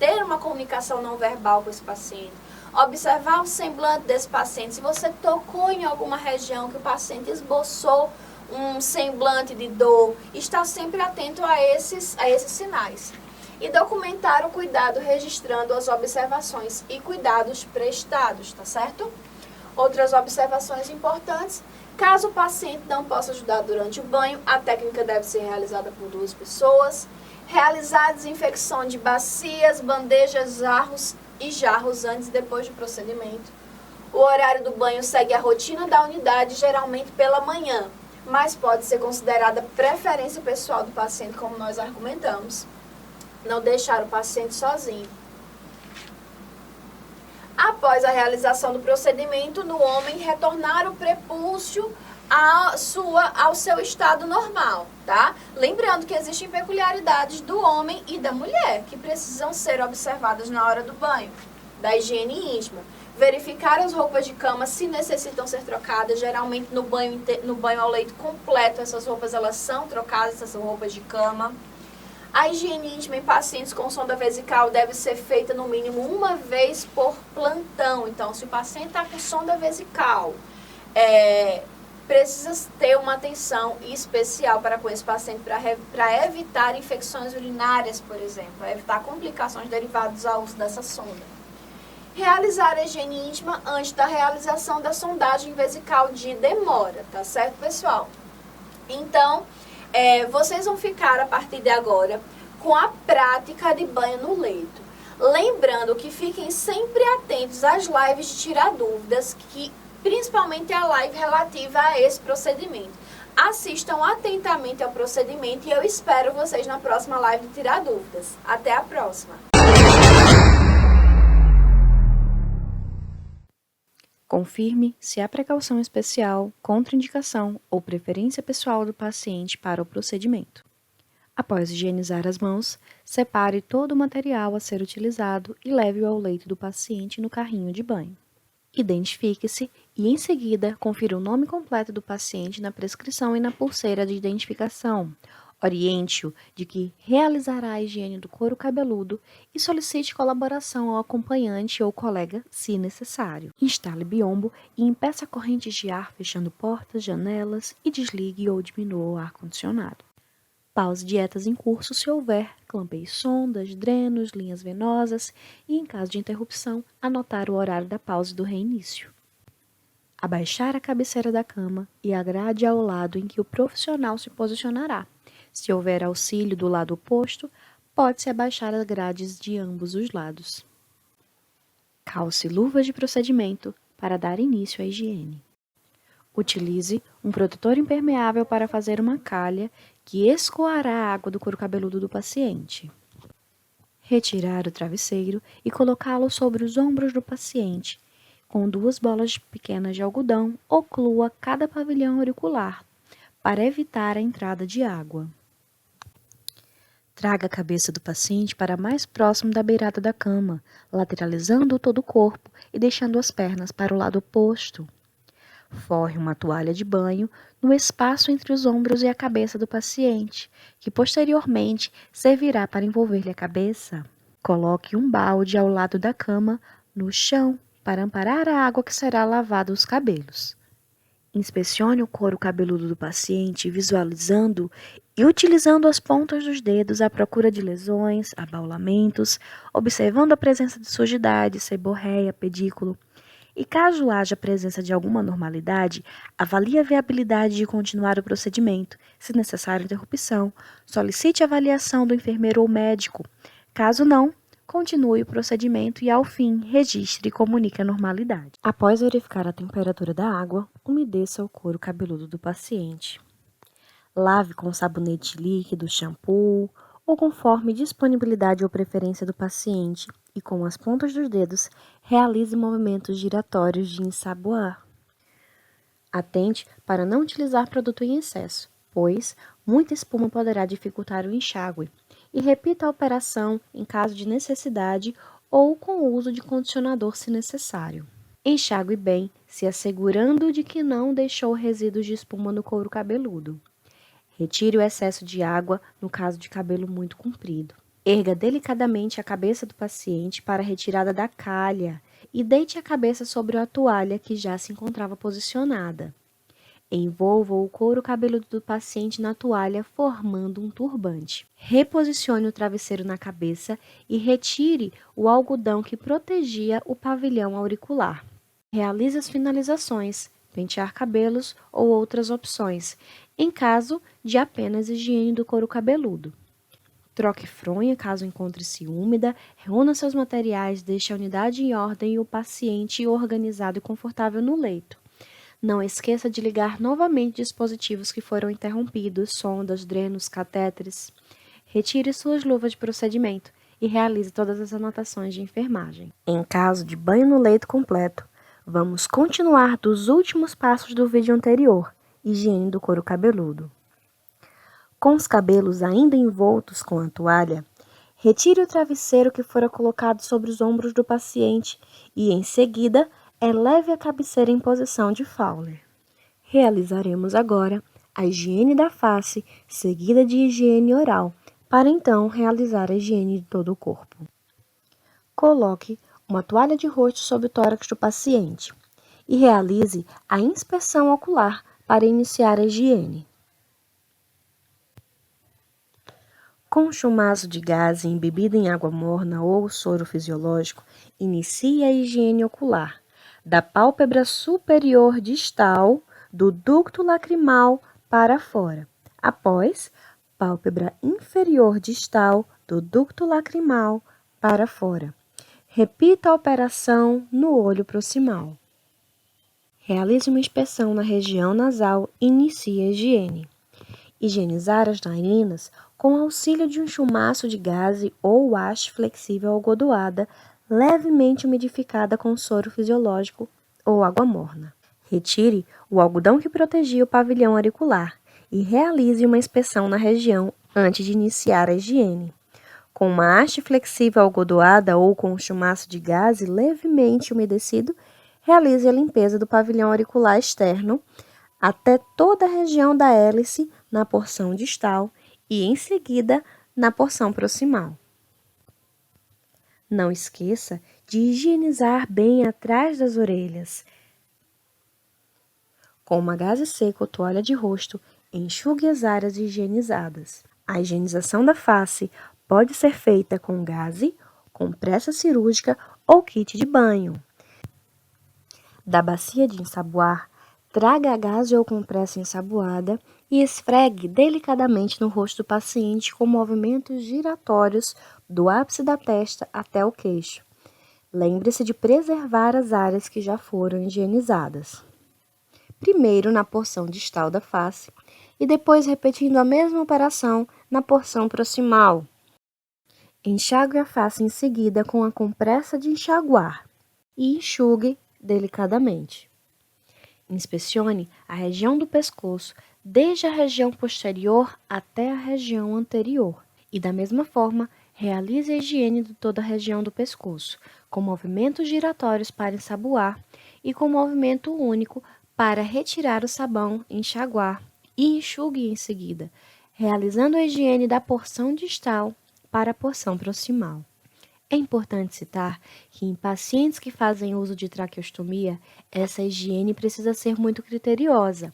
ter uma comunicação não verbal com esse paciente. Observar o semblante desse paciente. Se você tocou em alguma região que o paciente esboçou um semblante de dor, está sempre atento a esses sinais. E documentar o cuidado registrando as observações e cuidados prestados, tá certo? Outras observações importantes: caso o paciente não possa ajudar durante o banho, a técnica deve ser realizada por 2 pessoas. Realizar a desinfecção de bacias, bandejas, jarros antes e depois do procedimento. O horário do banho segue a rotina da unidade, geralmente pela manhã, mas pode ser considerada preferência pessoal do paciente, como nós argumentamos. Não deixar o paciente sozinho. Após a realização do procedimento, no homem retornar o prepúcio ao seu estado normal, tá? Lembrando que existem peculiaridades do homem e da mulher que precisam ser observadas na hora do banho, da higiene íntima. Verificar as roupas de cama se necessitam ser trocadas. Geralmente no banho ao leito completo, essas roupas elas são trocadas, essas roupas de cama. A higiene íntima em pacientes com sonda vesical deve ser feita no mínimo 1 vez por plantão. Então, se o paciente está com sonda vesical, precisa ter uma atenção especial para com esse paciente para evitar infecções urinárias, por exemplo, para evitar complicações derivadas ao uso dessa sonda. Realizar a higiene íntima antes da realização da sondagem vesical de demora, tá certo, pessoal? Então, vocês vão ficar a partir de agora com a prática de banho no leito. Lembrando que fiquem sempre atentos às lives de tirar dúvidas, que principalmente a live relativa a esse procedimento. Assistam atentamente ao procedimento e eu espero vocês na próxima live de tirar dúvidas. Até a próxima! Confirme se há precaução especial, contraindicação ou preferência pessoal do paciente para o procedimento. Após higienizar as mãos, separe todo o material a ser utilizado e leve-o ao leito do paciente no carrinho de banho. Identifique-se e, em seguida, confira o nome completo do paciente na prescrição e na pulseira de identificação. Oriente-o de que realizará a higiene do couro cabeludo e solicite colaboração ao acompanhante ou colega, se necessário. Instale biombo e impeça correntes de ar fechando portas, janelas e desligue ou diminua o ar-condicionado. Pause dietas em curso se houver, clampeie sondas, drenos, linhas venosas e, em caso de interrupção, anotar o horário da pause do reinício. Abaixar a cabeceira da cama e a grade ao lado em que o profissional se posicionará. Se houver auxílio do lado oposto, pode-se abaixar as grades de ambos os lados. Calce luvas de procedimento para dar início à higiene. Utilize um protetor impermeável para fazer uma calha que escoará a água do couro cabeludo do paciente. Retirar o travesseiro e colocá-lo sobre os ombros do paciente. Com 2 bolas pequenas de algodão, oclua cada pavilhão auricular para evitar a entrada de água. Traga a cabeça do paciente para mais próximo da beirada da cama, lateralizando todo o corpo e deixando as pernas para o lado oposto. Forre uma toalha de banho no espaço entre os ombros e a cabeça do paciente, que posteriormente servirá para envolver-lhe a cabeça. Coloque um balde ao lado da cama, no chão, para amparar a água que será lavada os cabelos. Inspecione o couro cabeludo do paciente, visualizando e utilizando as pontas dos dedos à procura de lesões, abaulamentos, observando a presença de sujidade, seborreia, pedículo. E caso haja presença de alguma anormalidade, avalie a viabilidade de continuar o procedimento. Se necessário interrupção, solicite a avaliação do enfermeiro ou médico. Caso não, continue o procedimento e, ao fim, registre e comunique a normalidade. Após verificar a temperatura da água, umedeça o couro cabeludo do paciente. Lave com sabonete líquido, shampoo ou conforme disponibilidade ou preferência do paciente e, com as pontas dos dedos, realize movimentos giratórios de ensaboar. Atente para não utilizar produto em excesso, pois muita espuma poderá dificultar o enxágue, e repita a operação em caso de necessidade ou com o uso de condicionador se necessário. Enxague bem, se assegurando de que não deixou resíduos de espuma no couro cabeludo. Retire o excesso de água no caso de cabelo muito comprido. Erga delicadamente a cabeça do paciente para a retirada da calha e deite a cabeça sobre a toalha que já se encontrava posicionada. Envolva o couro cabeludo do paciente na toalha, formando um turbante. Reposicione o travesseiro na cabeça e retire o algodão que protegia o pavilhão auricular. Realize as finalizações, pentear cabelos ou outras opções, em caso de apenas higiene do couro cabeludo. Troque fronha caso encontre-se úmida, reúna seus materiais, deixe a unidade em ordem e o paciente organizado e confortável no leito. Não esqueça de ligar novamente dispositivos que foram interrompidos, sondas, drenos, catéteres. Retire suas luvas de procedimento e realize todas as anotações de enfermagem. Em caso de banho no leito completo, vamos continuar dos últimos passos do vídeo anterior, higiene do couro cabeludo. Com os cabelos ainda envoltos com a toalha, retire o travesseiro que fora colocado sobre os ombros do paciente e, em seguida, eleve a cabeceira em posição de Fowler. Realizaremos agora a higiene da face, seguida de higiene oral, para então realizar a higiene de todo o corpo. Coloque uma toalha de rosto sobre o tórax do paciente e realize a inspeção ocular para iniciar a higiene. Com chumaço de gás embebido em água morna ou soro fisiológico, inicie a higiene ocular da pálpebra superior distal do ducto lacrimal para fora. Após, pálpebra inferior distal do ducto lacrimal para fora. Repita a operação no olho proximal. Realize uma inspeção na região nasal e inicie a higiene. Higienizar as narinas com auxílio de um chumaço de gaze ou haste flexível algodoada, levemente umidificada com soro fisiológico ou água morna. Retire o algodão que protegia o pavilhão auricular e realize uma inspeção na região antes de iniciar a higiene. Com uma haste flexível algodoada ou com um chumaço de gaze levemente umedecido, realize a limpeza do pavilhão auricular externo até toda a região da hélice na porção distal e, em seguida, na porção proximal. Não esqueça de higienizar bem atrás das orelhas. Com uma gaze seca ou toalha de rosto, enxugue as áreas higienizadas. A higienização da face pode ser feita com gaze, compressa cirúrgica ou kit de banho. Da bacia de ensaboar, traga a gaze ou compressa ensaboada e esfregue delicadamente no rosto do paciente com movimentos giratórios do ápice da testa até o queixo. Lembre-se de preservar as áreas que já foram higienizadas. Primeiro na porção distal da face e depois repetindo a mesma operação na porção proximal. Enxague a face em seguida com a compressa de enxaguar e enxugue delicadamente. Inspecione a região do pescoço, desde a região posterior até a região anterior. E da mesma forma, realize a higiene de toda a região do pescoço, com movimentos giratórios para ensaboar e com movimento único para retirar o sabão, enxaguar e enxugue em seguida, realizando a higiene da porção distal para a porção proximal. É importante citar que em pacientes que fazem uso de traqueostomia, essa higiene precisa ser muito criteriosa,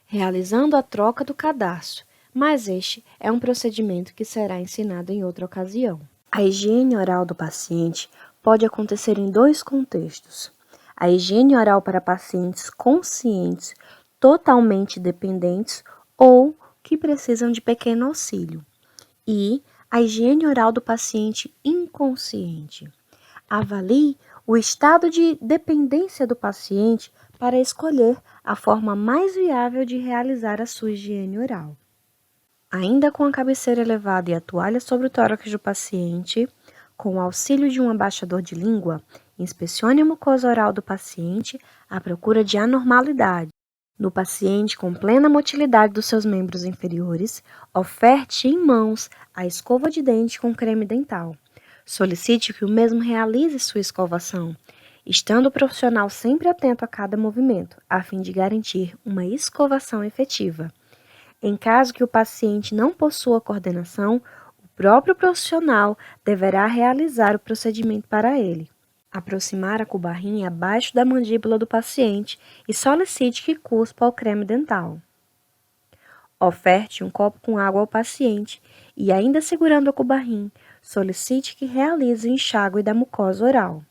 realizando a troca do cadarço, mas este é um procedimento que será ensinado em outra ocasião. A higiene oral do paciente pode acontecer em dois contextos. A higiene oral para pacientes conscientes, totalmente dependentes ou que precisam de pequeno auxílio. E a higiene oral do paciente inconsciente. Avalie o estado de dependência do paciente para escolher a forma mais viável de realizar a sua higiene oral. Ainda com a cabeceira elevada e a toalha sobre o tórax do paciente, com o auxílio de um abaixador de língua, inspecione a mucosa oral do paciente à procura de anormalidade. No paciente com plena motilidade dos seus membros inferiores, oferte em mãos a escova de dente com creme dental. Solicite que o mesmo realize sua escovação, estando o profissional sempre atento a cada movimento, a fim de garantir uma escovação efetiva. Em caso que o paciente não possua coordenação, o próprio profissional deverá realizar o procedimento para ele. Aproximar a cubarrinha abaixo da mandíbula do paciente e solicite que cuspa o creme dental. Oferte um copo com água ao paciente e, ainda segurando a cubarrinha, solicite que realize o enxágue da mucosa oral.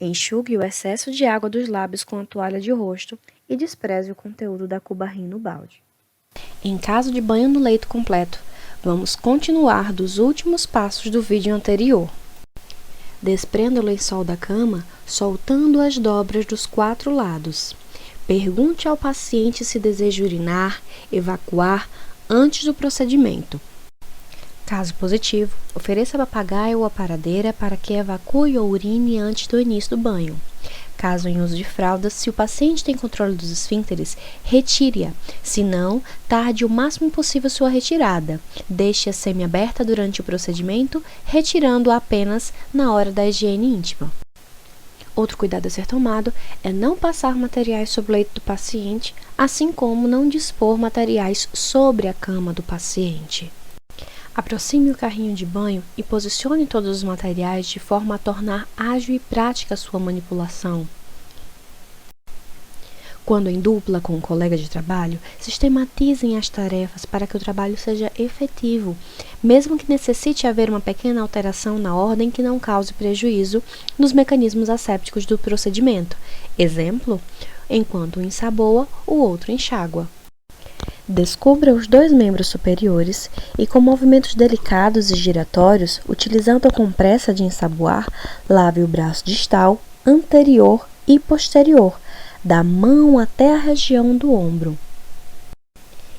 Enxugue o excesso de água dos lábios com a toalha de rosto e despreze o conteúdo da cubarrinha no balde. Em caso de banho no leito completo, vamos continuar dos últimos passos do vídeo anterior. Desprenda o lençol da cama, soltando as dobras dos 4 lados. Pergunte ao paciente se deseja urinar, evacuar antes do procedimento. Caso positivo, ofereça papagaio ou a paradeira para que evacue ou urine antes do início do banho. Caso em uso de fraldas, se o paciente tem controle dos esfíncteres, retire-a. Se não, tarde o máximo possível sua retirada. Deixe-a semi-aberta durante o procedimento, retirando-a apenas na hora da higiene íntima. Outro cuidado a ser tomado é não passar materiais sobre o leito do paciente, assim como não dispor materiais sobre a cama do paciente. Aproxime o carrinho de banho e posicione todos os materiais de forma a tornar ágil e prática a sua manipulação. Quando em dupla com um colega de trabalho, sistematizem as tarefas para que o trabalho seja efetivo, mesmo que necessite haver uma pequena alteração na ordem que não cause prejuízo nos mecanismos assépticos do procedimento. Exemplo, enquanto um ensaboa, o outro enxágua. Descubra os 2 membros superiores e, com movimentos delicados e giratórios, utilizando a compressa de ensaboar, lave o braço distal, anterior e posterior, da mão até a região do ombro.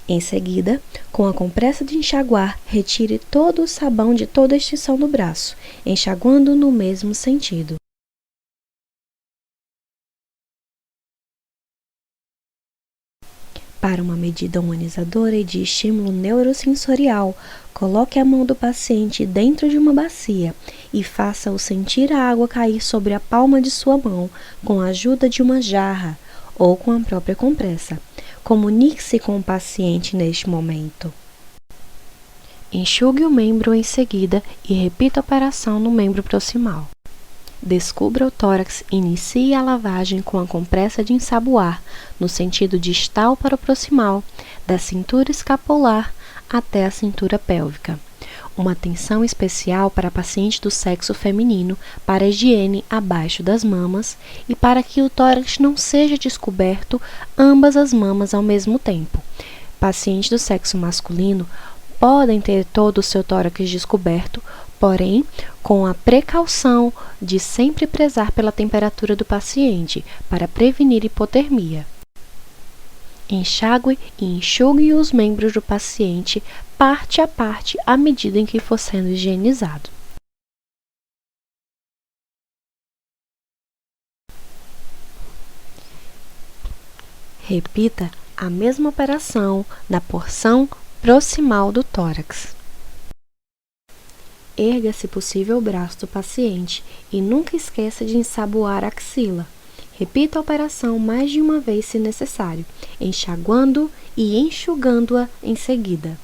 Em seguida, com a compressa de enxaguar, retire todo o sabão de toda a extensão do braço, enxaguando no mesmo sentido. Para uma medida humanizadora e de estímulo neurosensorial, coloque a mão do paciente dentro de uma bacia e faça-o sentir a água cair sobre a palma de sua mão com a ajuda de uma jarra ou com a própria compressa. Comunique-se com o paciente neste momento. Enxugue o membro em seguida e repita a operação no membro proximal. Descubra o tórax e inicie a lavagem com a compressa de ensaboar, no sentido distal para o proximal, da cintura escapular até a cintura pélvica. Uma atenção especial para paciente do sexo feminino, para a higiene abaixo das mamas e para que o tórax não seja descoberto ambas as mamas ao mesmo tempo. Pacientes do sexo masculino podem ter todo o seu tórax descoberto, porém, com a precaução de sempre prezar pela temperatura do paciente, para prevenir hipotermia. Enxague e enxugue os membros do paciente parte a parte à medida em que for sendo higienizado. Repita a mesma operação na porção proximal do tórax. Erga, se possível, o braço do paciente e nunca esqueça de ensaboar a axila. Repita a operação mais de uma vez se necessário, enxaguando e enxugando-a em seguida.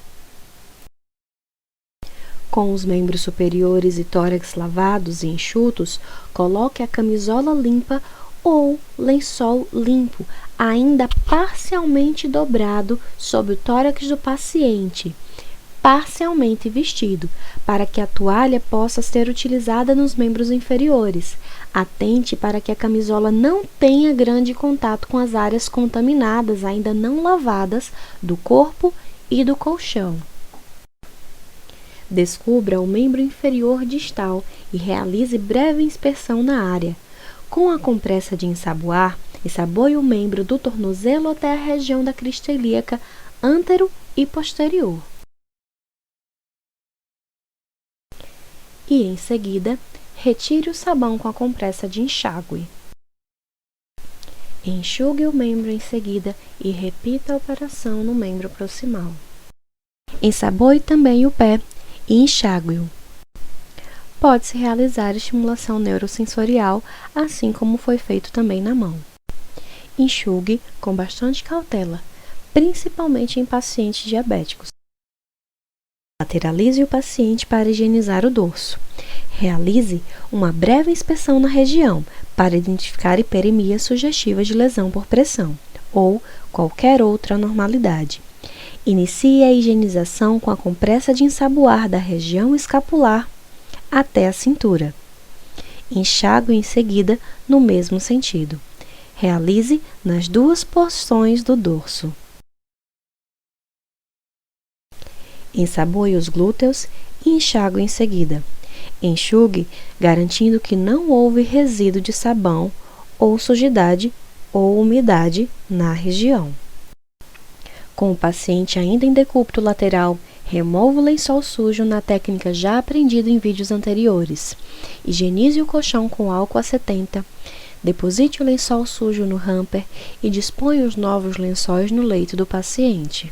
Com os membros superiores e tórax lavados e enxutos, coloque a camisola limpa ou lençol limpo, ainda parcialmente dobrado sobre o tórax do paciente, parcialmente vestido, para que a toalha possa ser utilizada nos membros inferiores. Atente para que a camisola não tenha grande contato com as áreas contaminadas, ainda não lavadas, do corpo e do colchão. Descubra o membro inferior distal e realize breve inspeção na área. Com a compressa de ensaboar, ensaboe o membro do tornozelo até a região da crista ilíaca, antero e posterior. E, em seguida, retire o sabão com a compressa de enxágue. Enxugue o membro em seguida e repita a operação no membro proximal. Ensaboe também o pé e enxágue-o. Pode-se realizar estimulação neurosensorial, assim como foi feito também na mão. Enxugue com bastante cautela, principalmente em pacientes diabéticos. Lateralize o paciente para higienizar o dorso. Realize uma breve inspeção na região para identificar hiperemias sugestivas de lesão por pressão ou qualquer outra anormalidade. Inicie a higienização com a compressa de ensaboar da região escapular até a cintura. Enxague em seguida no mesmo sentido. Realize nas duas porções do dorso. Ensaboe os glúteos e enxague em seguida. Enxugue, garantindo que não houve resíduo de sabão ou sujidade ou umidade na região. Com o paciente ainda em decúbito lateral, remova o lençol sujo na técnica já aprendida em vídeos anteriores. Higienize o colchão com álcool a 70. Deposite o lençol sujo no hamper e disponha os novos lençóis no leito do paciente.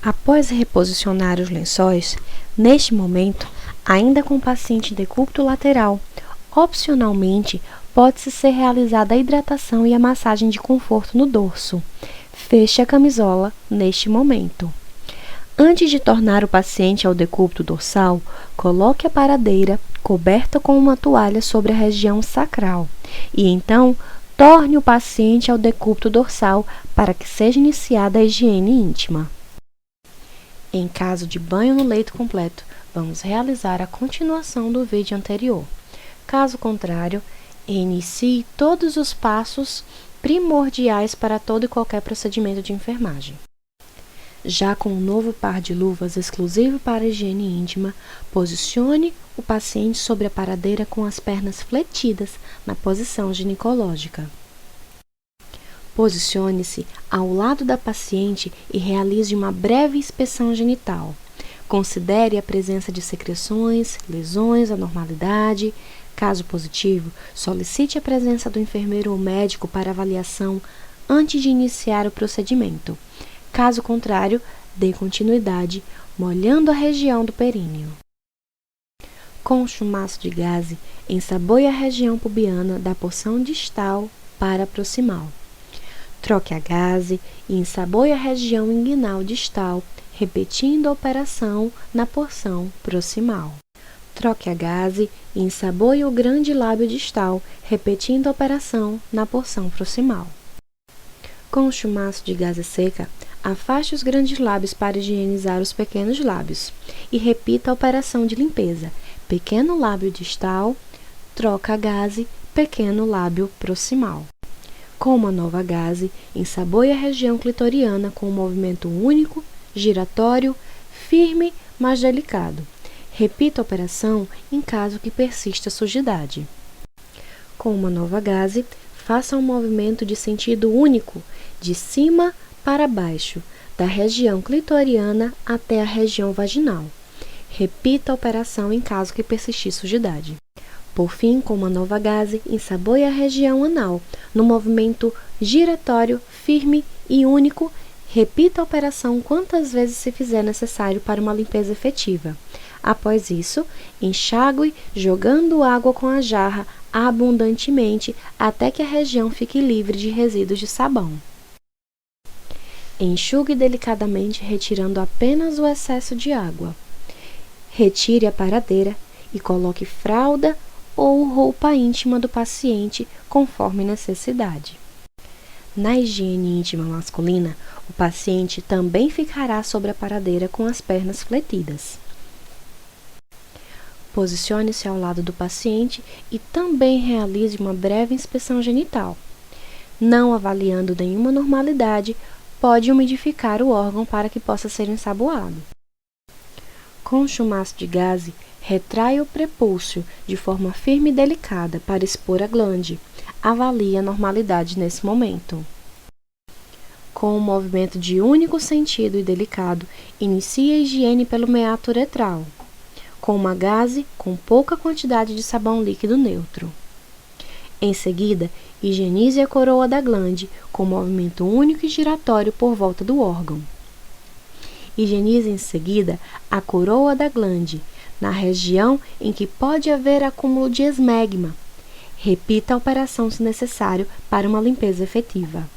Após reposicionar os lençóis, neste momento, ainda com o paciente em decúbito lateral, opcionalmente pode-se ser realizada a hidratação e a massagem de conforto no dorso. Feche a camisola neste momento. Antes de tornar o paciente ao decúbito dorsal, coloque a paradeira coberta com uma toalha sobre a região sacral e então torne o paciente ao decúbito dorsal para que seja iniciada a higiene íntima. Em caso de banho no leito completo, vamos realizar a continuação do vídeo anterior. Caso contrário, inicie todos os passos primordiais para todo e qualquer procedimento de enfermagem. Já com um novo par de luvas exclusivo para higiene íntima, posicione o paciente sobre a paradeira com as pernas fletidas na posição ginecológica. Posicione-se ao lado da paciente e realize uma breve inspeção genital. Considere a presença de secreções, lesões, anormalidade. Caso positivo, solicite a presença do enfermeiro ou médico para avaliação antes de iniciar o procedimento. Caso contrário, dê continuidade, molhando a região do períneo. Com o chumaço de gaze, ensaboe a região pubiana da porção distal para proximal. Troque a gaze e ensaboe a região inguinal distal, repetindo a operação na porção proximal. Troque a gaze e ensaboe o grande lábio distal, repetindo a operação na porção proximal. Com o chumaço de gaze seca, afaste os grandes lábios para higienizar os pequenos lábios e repita a operação de limpeza. Pequeno lábio distal, troca a gaze, pequeno lábio proximal. Com uma nova gaze, ensaboe a região clitoriana com um movimento único, giratório, firme, mas delicado. Repita a operação em caso que persista sujidade. Com uma nova gaze, faça um movimento de sentido único, de cima para baixo, da região clitoriana até a região vaginal. Repita a operação em caso que persistir sujidade. Por fim, com uma nova gaze, ensaboe a região anal, no movimento giratório, firme e único. Repita a operação quantas vezes se fizer necessário para uma limpeza efetiva. Após isso, enxague jogando água com a jarra abundantemente até que a região fique livre de resíduos de sabão. Enxugue delicadamente, retirando apenas o excesso de água. Retire a paradeira e coloque fralda ou roupa íntima do paciente, conforme necessidade. Na higiene íntima masculina, o paciente também ficará sobre a paradeira com as pernas fletidas. Posicione-se ao lado do paciente e também realize uma breve inspeção genital. Não avaliando nenhuma normalidade, pode umidificar o órgão para que possa ser ensaboado. Com o chumaço de gaze, retrai o prepúcio de forma firme e delicada para expor a glande. Avalie a normalidade nesse momento. Com um movimento de único sentido e delicado, inicie a higiene pelo meato uretral, com uma gaze com pouca quantidade de sabão líquido neutro. Em seguida, higienize a coroa da glande com um movimento único e giratório por volta do órgão. Higienize em seguida a coroa da glande, na região em que pode haver acúmulo de esmegma. Repita a operação se necessário para uma limpeza efetiva.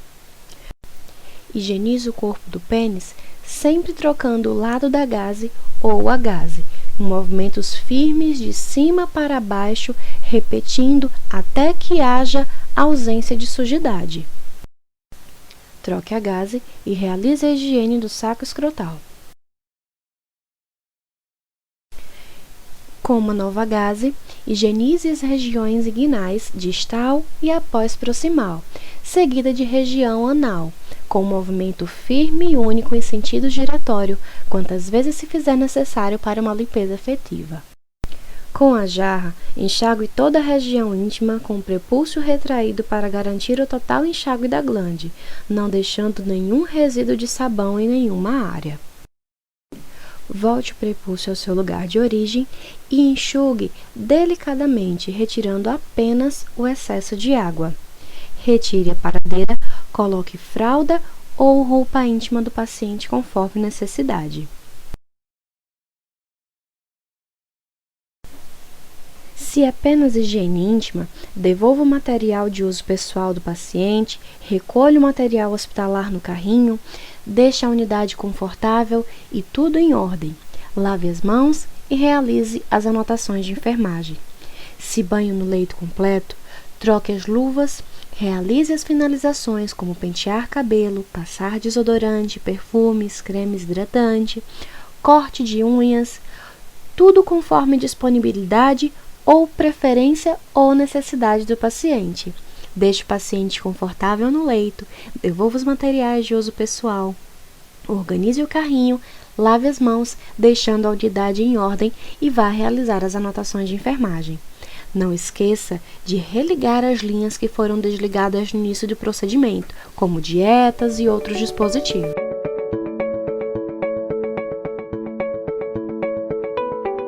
Higienize o corpo do pênis, sempre trocando o lado da gaze ou a gaze, com movimentos firmes de cima para baixo, repetindo até que haja ausência de sujidade. Troque a gaze e realize a higiene do saco escrotal. Com uma nova gaze, higienize as regiões inguinais, distal e após proximal, seguida de região anal, com um movimento firme e único em sentido giratório, quantas vezes se fizer necessário para uma limpeza efetiva. Com a jarra, enxague toda a região íntima com o prepúcio retraído para garantir o total enxágue da glande, não deixando nenhum resíduo de sabão em nenhuma área. Volte o prepúcio ao seu lugar de origem e enxugue delicadamente, retirando apenas o excesso de água. Retire a paradeira, coloque fralda ou roupa íntima do paciente conforme necessidade. Se é apenas higiene íntima, devolva o material de uso pessoal do paciente, recolha o material hospitalar no carrinho, deixe a unidade confortável e tudo em ordem. Lave as mãos e realize as anotações de enfermagem. Se banho no leito completo, troque as luvas, realize as finalizações como pentear cabelo, passar desodorante, perfumes, cremes hidratante, corte de unhas, tudo conforme disponibilidade ou preferência ou necessidade do paciente. Deixe o paciente confortável no leito, devolva os materiais de uso pessoal, organize o carrinho, lave as mãos, deixando a unidade em ordem e vá realizar as anotações de enfermagem. Não esqueça de religar as linhas que foram desligadas no início do procedimento, como dietas e outros dispositivos.